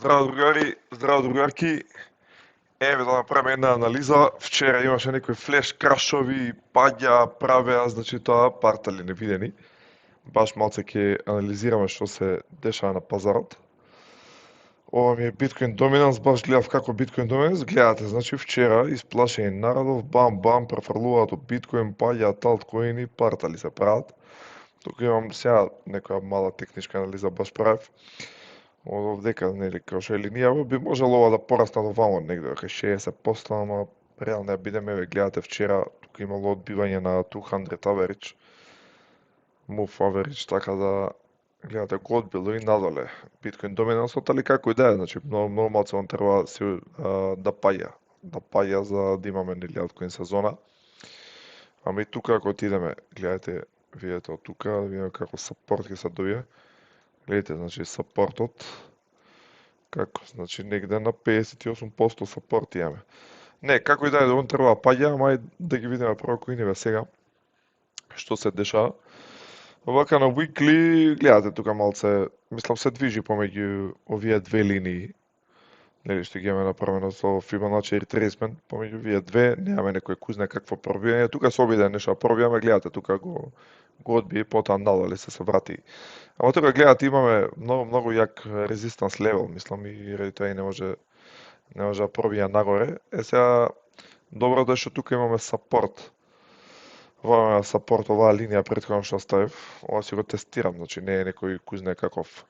Здраво другари, здраво другарки. Еве да направиме една анализа. Вчера имаше некои флеш крашови, паѓа, правеа, значи тоа партали невидени. Баш малце ќе анализираме што се дешава на пазарот. Ова ми е Bitcoin Dominance, баш гледав како Bitcoin Dominance. Гледате, значи вчера исплашени народов, бам, префрлуваат од Bitcoin, паѓаат алткоини, партали се прават. Тука имам сега некоја мала техничка анализа, баш правев. Од овдека, нели, као што е линијава, би можело ова да порасна до вамо негде, кај 60%, ама реално ја бидеме, ве гледате вчера, тука имало одбивање на 200 average, move average, така да гледате го одбило и надоле. Bitcoin Dominance, али како и да е, значи многу малце он треба да паѓа за да имаме нели altcoin сезона. Ама и тука ако отидеме, гледате, видите од тука, да видиме како сапорт ќе се добие. Гледате, значи сапортот, како, значи негде на 58% сапорт имаме. Не, како и да е, он треба да паѓа, ама да ги видиме прво коиниве сега, што се дешава. Вака на weekly, гледате тука малце, мислам се движи помеѓу овие две линии, нели што ги имаме направено со Fibonacci retracement, помеѓу овие две, немаме некој кузне какво пробивање, тука се обиде нешто да пробиваме, гледате тука го одби и потоа надоле се врати. Ама тука гледате имаме многу јак резистанс левел, мислам и ради тоа и не може да пробија нагоре. Сега добро да што тука имаме сапорт. Ова сапорт, оваа линија претходно што ставив, ова си го тестирам, значи не е некој кузне каков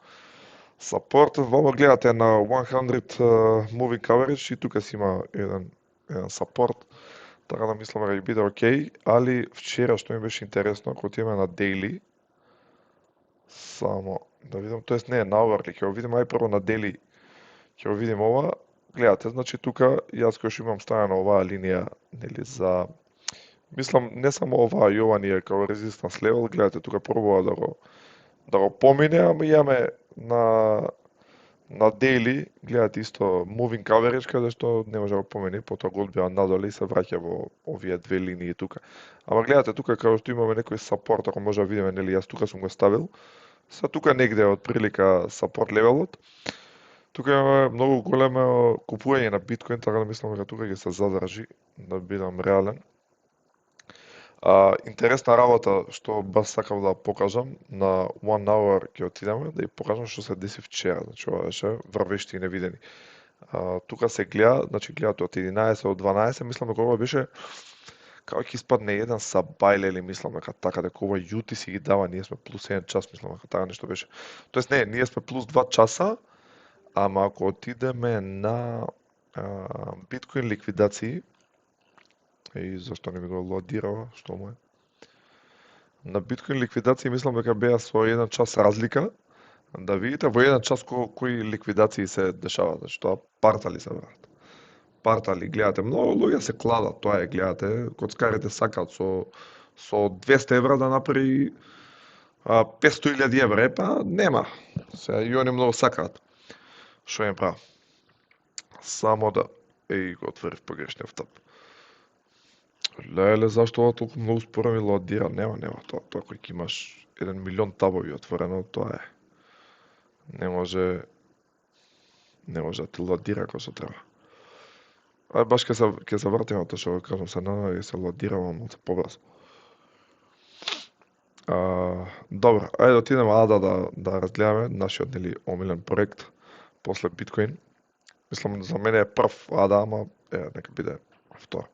сапорт. Вамо гледате на 100 moving average и тука си има еден сапорт. Така да мислам дека ќе биде окей, али вчера што ми беше интересно, кога отидеме на daily, само да видам, тоест не е на hourly, ќе го видиме ај прво на daily, ќе го видиме ова. Гледате, значи тука јас кој што имам ставено оваа линија, нели за мислам не само оваа и ова ни е како резистанс левел, гледате тука пробува да го помине, ама имаме на daily, гледате исто moving average каде што не може да го помени, потоа го одбива надоле и се враќа во овие две линии тука. Ама гледате тука каде што имаме некој сапорт, ако може да видиме, нели јас тука сум го ставил. Са тука негде од прилика сапорт левелот. Тука имаме многу големо купување на биткоин, така да мислам дека тука ќе се задржи, да бидам реален. Интересна работа што бас сакав да покажам, на 1 hour ќе отидеме да ја покажам што се деси вчера, значи ова беше врвешти и невидени. Тука се гледа, значи гледате од 11 од 12, мислам дека ова беше како ќе испадне еден сабајле или мислам дека така, дека ова јути си ги дава, ние сме плюс 1 час, мислам дека така нешто беше. Тоест не, ние сме плюс 2 часа, ама ако отидеме на биткоин ликвидации, и зашто не ми го лодирава, што му е? На биткоин ликвидации мислам дека беа со 1 час разлика, да видите во 1 час кои ликвидации се дешаваат, значи тоа партали се прават. Партали, гледате, многу луѓе се кладат, тоа е, гледате, коцкарите сакаат со 200 евра да направи 500.000 евра, па нема. Сега и они многу сакаат. Што им правам? Само да го отворив погрешниот таб. Леле, зашто ова толку многу споро ми лоадира? Нема, тоа кој ќе имаш 1 милион табови отворено, тоа е. Не може да ти лоадира како што треба. Ај баш ќе се вратиме тоа што го кажам, се надевам ќе се лоадира малку побрзо. Добро, ајде да отидеме ада да разгледаме нашиот нели омилен проект после биткоин. Мислам за мене е прв ада, ама нека биде втор.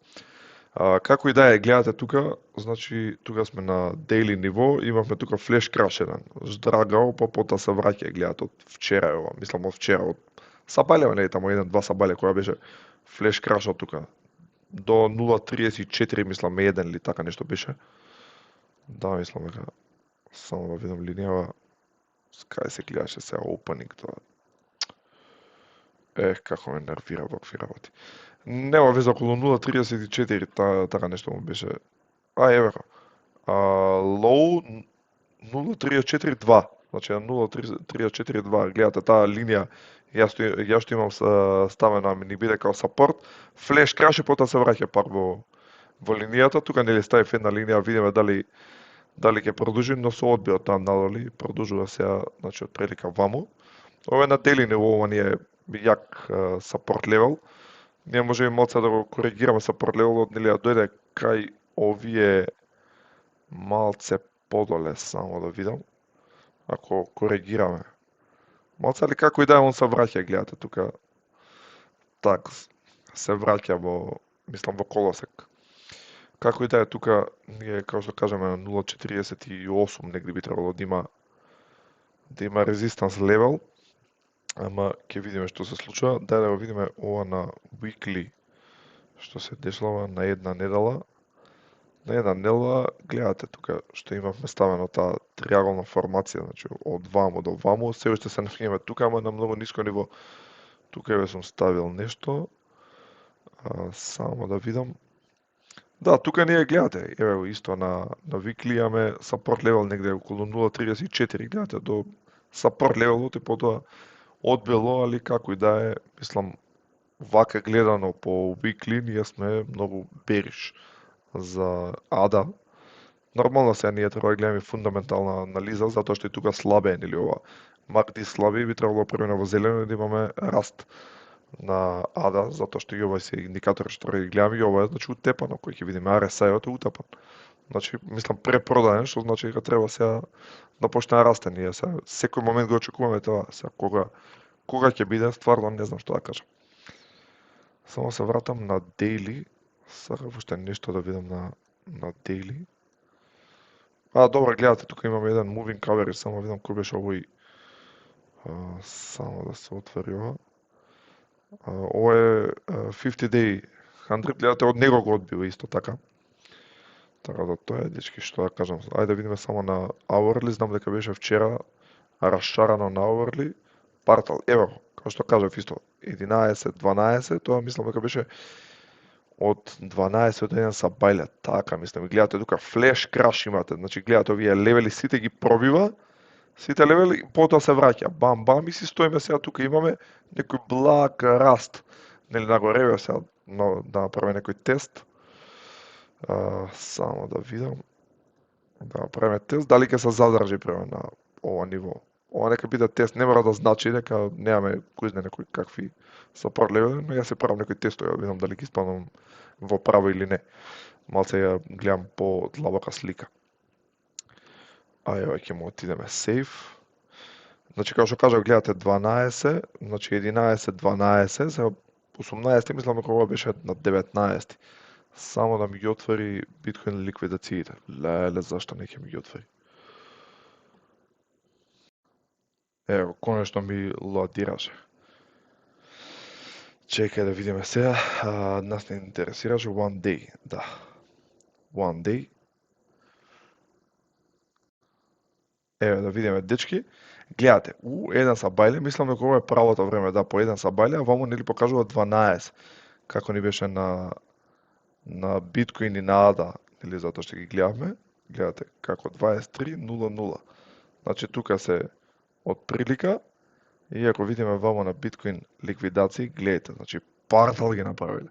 Како и да е, гледате тука, значи тука сме на daily ниво, имавме тука флеш краш еден, здрагал, па потоа се враќа, гледате од вчера е ова, мислам од вчера, од сабалева, не тамо 1-2 сабале која беше флеш краш од тука, до 0.34 мислам еден или така нешто беше. Да, мислам дека, само да видам линијава, кај се гледаше сега opening тоа. Како ме нервира вакви работи. Нема веза, околу 0.34, така нешто му беше. Еве го. Low 0.34.2. Значи 0.34.2. Гледате таа линија, јас што имам ставено, ми ни биде као сапорт. Флеш краш и потоа се враќа пак во линијата. Тука нели ставив една линија, видиме дали ќе продолжи, но со одбиот там надоли, продолжува сега, значи од прилика ваму. Ова е на daily ниво, ова ни е јак support level. Ние можеме малце да го коригираме support levelот, нели да дојде кај овие малце подоле, само да видам. Ако коригираме. Малце ли како и да е, он се враќа, гледате тука. Так, се враќа мислам, во колосек. Како и да е, тука ние, како што кажеме, на 0.48 негде би требало да има резистанс левел, ама ќе видиме што се случува. Дај да го видиме ова на weekly, што се дешава на една недела. На една недела, гледате тука што имавме ставено таа триаголна формација, значи од ваму до ваму, се уште се нафињаме тука, ама на многу ниско ниво. Тука еве сум ставил нешто, само да видам. Да, тука ние гледате, еве исто на weekly имаме support level негде околу 0.34, гледате до support levelот и потоа одбило, али како и да е, мислам, вака гледано по weekly, ние сме многу бериш за ADA. Нормално се ние треба да гледаме фундаментална анализа, затоа што и тука слабе е, нели ова. Макти слаби би требало премина во зелено да имаме раст на ADA, затоа што и ова се индикатори што ги гледаме, и ова е значи утепано, кој ќе видиме RSI-от е утепан. Значи, мислам препродаден, што значи дека треба сега да почне да расте. Ние сега секој момент го очекуваме тоа, сега кога ќе биде, стварно не знам што да кажам. Само се вратам на daily, сакав уште нешто да видам на daily. Добро, гледате, тука имаме еден moving coverage, само видам кој беше овој. Само да се отвори ова. Ова е 50 day 100, гледате, од него го одбива исто така. Така да тоа е, дечки, што да кажам. Ајде да видиме само на hourly, знам дека беше вчера расшарано на hourly. Партал, ево, како што кажав исто, 11-12, тоа мислам дека беше од 12 од 1 са бајле. Така, мислам, гледате тука флеш краш имате, значи гледате овие левели сите ги пробива, сите левели, потоа се враќа. Бам, бам, и си стоиме сега тука, имаме некој благ раст. Нели нагоре, сега да направиме некој тест. Само да видам. Да направиме тест, дали ќе се задржи према на ова ниво. Ова нека биде тест, не мора да значи дека немаме кој знае некои какви support левели, но ја се правам некои тестови, да видам дали ги испадам во право или не. Малце ја гледам по длабока слика. Ева ќе му отидеме save. Значи како што кажав, гледате 12, значи 11, 12, за 18 мислам дека ова беше на 19. Само да ми ги отвори Bitcoin ликвидациите. Леле, зашто не ќе ми ги отвори? Ево, конечно ми лоадираше. Чекај да видиме сега. Нас не интересираше one day, да. One day. Еве да видиме, дечки. Гледате, еден са бајле, мислам дека ова е правото време, да, по еден са бајле, а вамо нели покажува 12, како ни беше на Bitcoin и на ADA, или затоа што ги гледавме, гледате како 23.00. Значи тука се од прилика, и ако видиме вамо на Bitcoin ликвидации, гледате, значи партал ги направиле.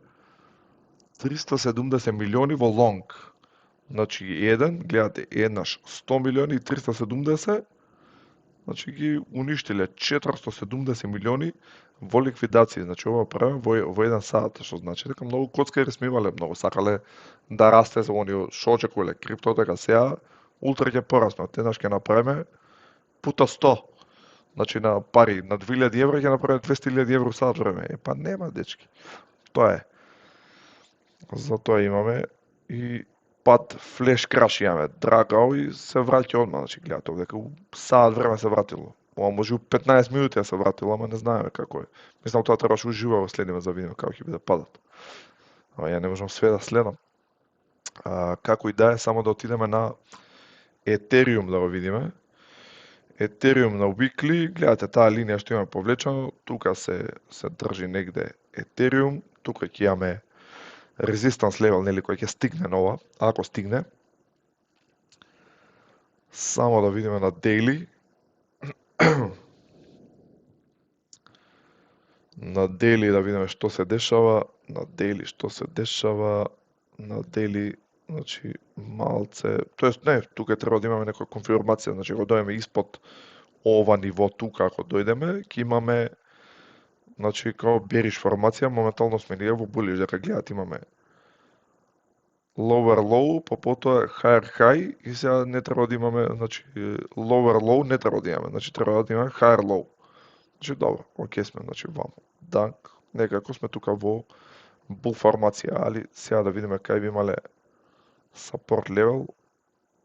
370 милиони во лонг. Значи еден, гледате, еднаш 100 милиони и 370, значи ги уништиле 470 милиони во ликвидација. Значи ова правиме во еден сат, што значи дека многу коцкари смивале, многу сакале да расте за оние што очекувале крипто, дека сега ултра ќе пораснат. Еднаш ќе направиме пута 100. Значи на пари, на 2000 евра ќе направиме 200.000 евро сат време. Па нема, дечки. Тоа е. Затоа имаме и пат флеш краш имаме. Драгал и се враќа одма, значи гледате дека саат време се вратило. Ова може у 15 минути да се вратило, ама не знаеме како е. Мислам тоа требаше уживо да следиме за видиме како ќе биде падот. Ама ја не можам све да следам. Како и да е, само да отидеме на Ethereum да го видиме. Ethereum на weekly, гледате таа линија што имаме повлечено, тука се држи негде Ethereum, тука ќе имаме resistance level, нели, кој ќе стигне на ова, ако стигне. Само да видиме на daily. На daily да видиме што се дешава, на daily што се дешава, на daily, значи малце, тоест не, тука треба да имаме некоја конфирмација, значи ако дојдеме испод ова ниво тука, ако дојдеме, ќе имаме значи као бериш формација, моментално сме ние во булиш, дека гледат имаме lower low, па потоа higher high и сега не треба да имаме, значи lower low не треба да имаме, значи треба да имаме higher low. Значи добро, окей сме, значи вамо. Данк, некако сме тука во bull формација, али сега да видиме кај би имале support level.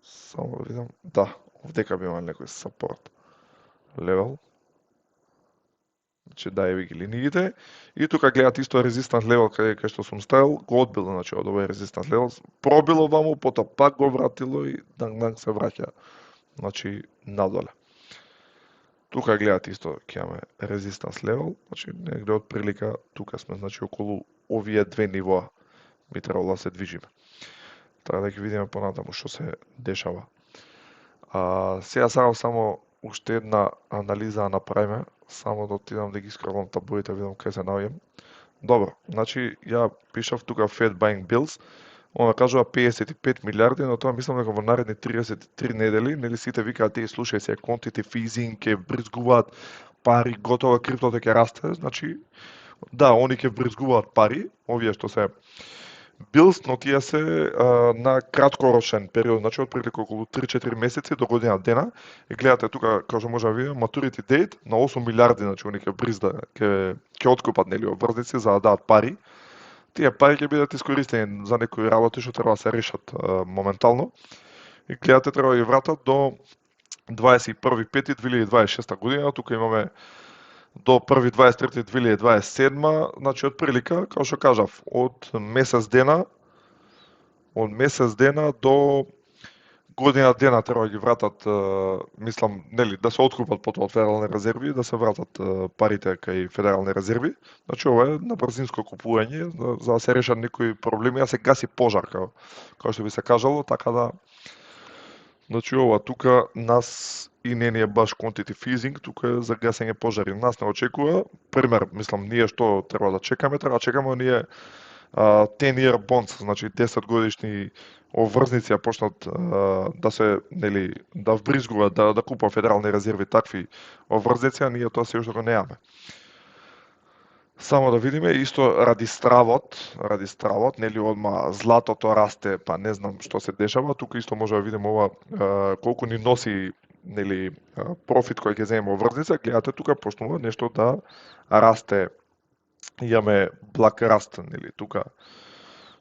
Само да видам, да, овдека би имале некој support level. Значи да еви ги линиите и тука гледате исто резистант левел кај што сум ставил, го одбило, значи од овој резистант левел, пробило ваму, потоа пак го вратило и данг се враќа, значи надоле. Тука гледате исто ќе имаме резистанс левел, значи негде од прилика тука сме, значи околу овие две нивоа би требало да се движиме. Така да ќе видиме понатаму што се дешава. Сега сакам само уште една анализа да направиме, само да отидам да ги скролам таблоите, видам кај се наоѓам. Добро, значи ја пишав тука Fed Buying Bills, она кажува 55 милиарди, но тоа мислам дека во наредни 33 недели, нели сите викаат и слушај се, quantitative easing ќе бризгуваат пари, готово криптото ќе расте, значи да, они ќе бризгуваат пари, овие што се Билс, но тие се на краткорочен период, значи од прилика околу 3-4 месеци до година дена. И гледате тука, како што можеме да видиме, maturity date на 8 милиарди, значи они ќе бризда, ќе откупат нели обврзници за да дадат пари. Тие пари ќе бидат искористени за некои работи што треба да се решат моментално. И гледате треба да ги вратат до 21.5.2026 година. Тука имаме до 1.23.2027, значи од прилика, како што кажав, од месец дена до година дена треба да ги вратат, мислам, нели, да се откупат потоа од федерални резерви, да се вратат парите кај федерални резерви. Значи ова е на брзинско купување за да се решат некои проблеми, а се гаси пожар, како што би се кажало, така да значи ова тука нас и не е баш quantitative easing, тука е за гасење пожари. Нас не очекува, пример, мислам, ние што треба да чекаме ние 10-year bonds, значи 10 годишни обврзници ја почнат да се, нели, да вбризгуваат, да купува федерални резерви такви обврзници, а ние тоа се уште го немаме. Само да видиме, исто ради стравот, нели одма златото расте, па не знам што се дешава, тука исто може да видиме ова колку ни носи, нели, профит кој ќе земеме обврзница, гледате тука почнува нешто да расте. Имаме блак раст, нели, тука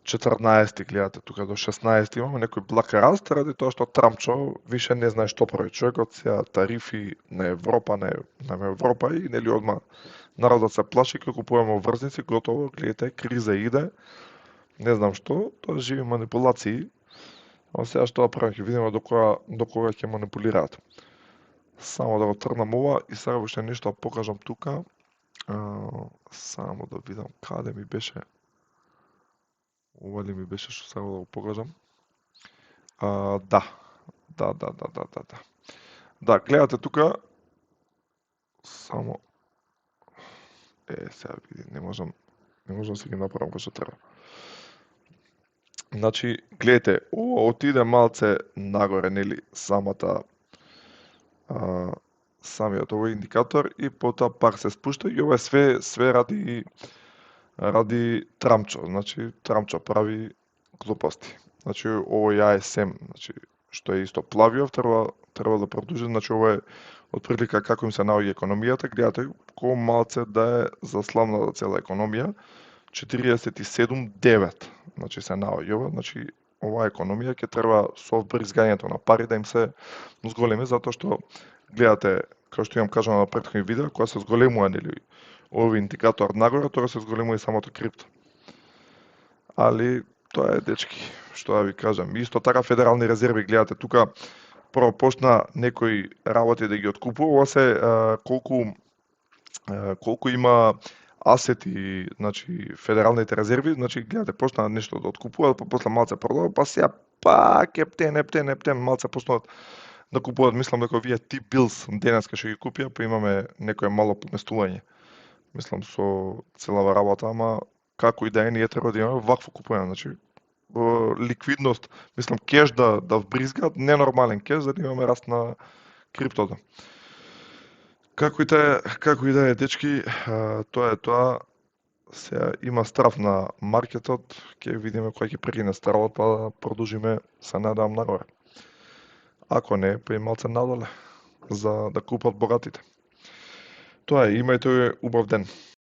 14 гледате, тука до 16 имаме некој блак раст, ради тоа што Трамчо више не знае што прави човекот, сега тарифи на Европа, на Европа и нели одма народот се плаши, кога купуваме обврзници, готово, гледате, криза иде, не знам што, тоа живи манипулации, а сега што да правим, ќе видиме до кога ќе манипулираат. Само да го трнам ова и сега уште нешто да покажам тука. Само да видам каде ми беше. Ова ли ми беше што само да го покажам? Да. Да, гледате тука. Само сега види, не можам да се ги направам како што треба. Значи, гледате, ова отиде малце нагоре, нели, самиот овој индикатор и потоа пак се спушта и ова е све ради Трамчо. Значи, Трамчо прави глупости. Значи, овој ASM, значи, што е исто плавиов, треба да продолжи, значи, ова е отприлика како им се наоѓа економијата, гледате колку малце да е заслабната цела економија, 47,9, значи се наоѓа ова, значи оваа економија ќе треба со вбризгањето на пари да им се зголеми, затоа што гледате, како што имам кажано на претходни видеа, кога се зголемува, нели, овој индикатор нагоре, тоа се зголемува и самото крипто. Али тоа е, дечки, што да ви кажам. Исто така федерални резерви, гледате тука, прво почна некои работи да ги откупува, ова се колку има асети, значи федералните резерви, значи гледате почна нешто да откупуваат, па после малце продава, па сега пак ептен, малце почнуваат да купуваат, мислам дека овие T-bills денеска што ги купија, па имаме некое мало поместување. Мислам со целава работа, ама како и да е, ние треба да имаме вакво купување, значи ликвидност, мислам кеш да вбризгаат, ненормален кеш, за да имаме раст на криптото. Како и да е, дечки, тоа е тоа. Сега има страв на маркетот, ќе видиме кој ќе прекине стравот, па да продолжиме, се надевам, нагоре. Ако не, па и малце надоле, за да купат богатите. Тоа е, имајте убав ден.